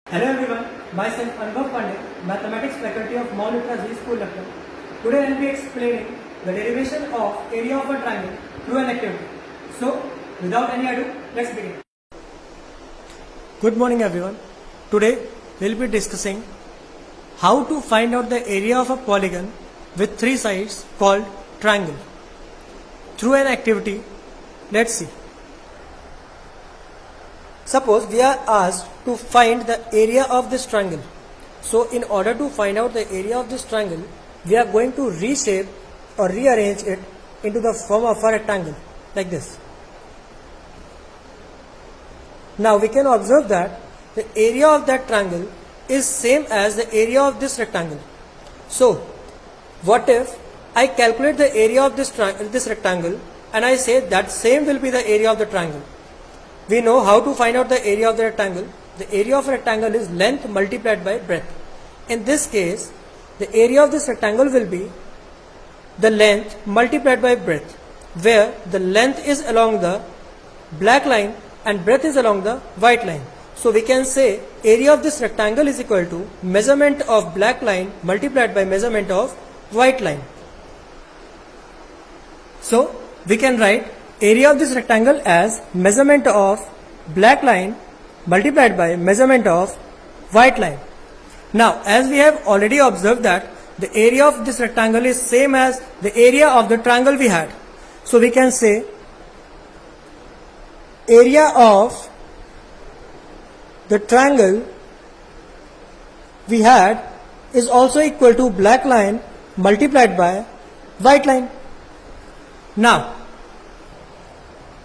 Hello everyone, myself Anubhav Pandey, Mathematics Faculty of Mount Utra Z School, Lucknow. Today I will be explaining the derivation of area of a triangle through an activity. So, without any ado, let's begin. Good morning everyone. Today we will be discussing how to find out the area of a polygon with three sides called triangle. Through an activity, let's see. Suppose we are asked to find the area of this triangle. So in order to find out the area of this triangle, we are going to reshape or rearrange it into the form of a rectangle like this. Now we can observe that the area of that triangle is same as the area of this rectangle. So what if I calculate the area of this rectangle and I say that same will be the area of the triangle? We know how to find out the area of the rectangle. The area of a rectangle is length multiplied by breadth. In this case, the area of this rectangle will be the length multiplied by breadth, where the length is along the black line and breadth is along the white line. So we can say area of this rectangle is equal to measurement of black line multiplied by measurement of white line. So we can write area of this rectangle as measurement of black line multiplied by measurement of white line. Now, as we have already observed that the area of this rectangle is same as the area of the triangle we had. So we can say area of the triangle we had is also equal to black line multiplied by white line. Now,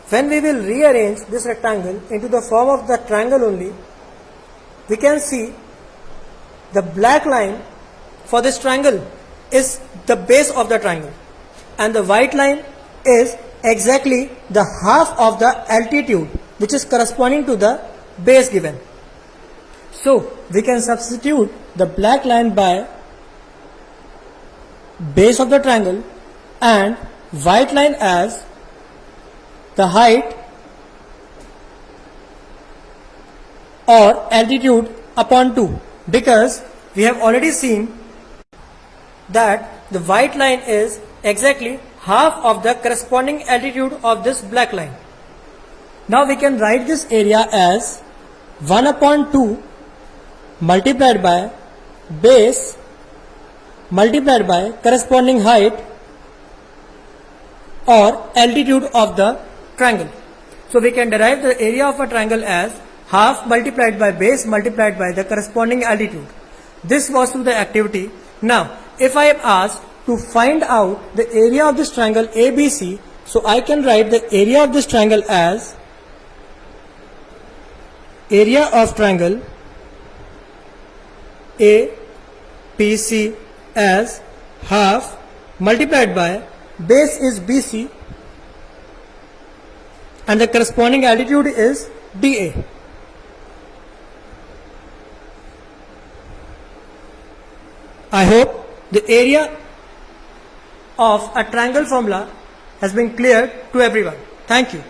when we will rearrange this rectangle into the form of the triangle only, we can see the black line for this triangle is the base of the triangle and the white line is exactly the half of the altitude which is corresponding to the base given. So we can substitute the black line by base of the triangle and white line as the height or altitude upon 2, because we have already seen that the white line is exactly half of the corresponding altitude of this black line. Now we can write this area as 1 upon 2 multiplied by base multiplied by corresponding height or altitude of the triangle. So we can derive the area of a triangle as half multiplied by base multiplied by the corresponding altitude. This was through the activity. Now, if I am asked to find out the area of this triangle ABC, so I can write the area of this triangle as area of triangle ABC as half multiplied by base is BC and the corresponding altitude is dA. I hope the area of a triangle formula has been clear to everyone. Thank you.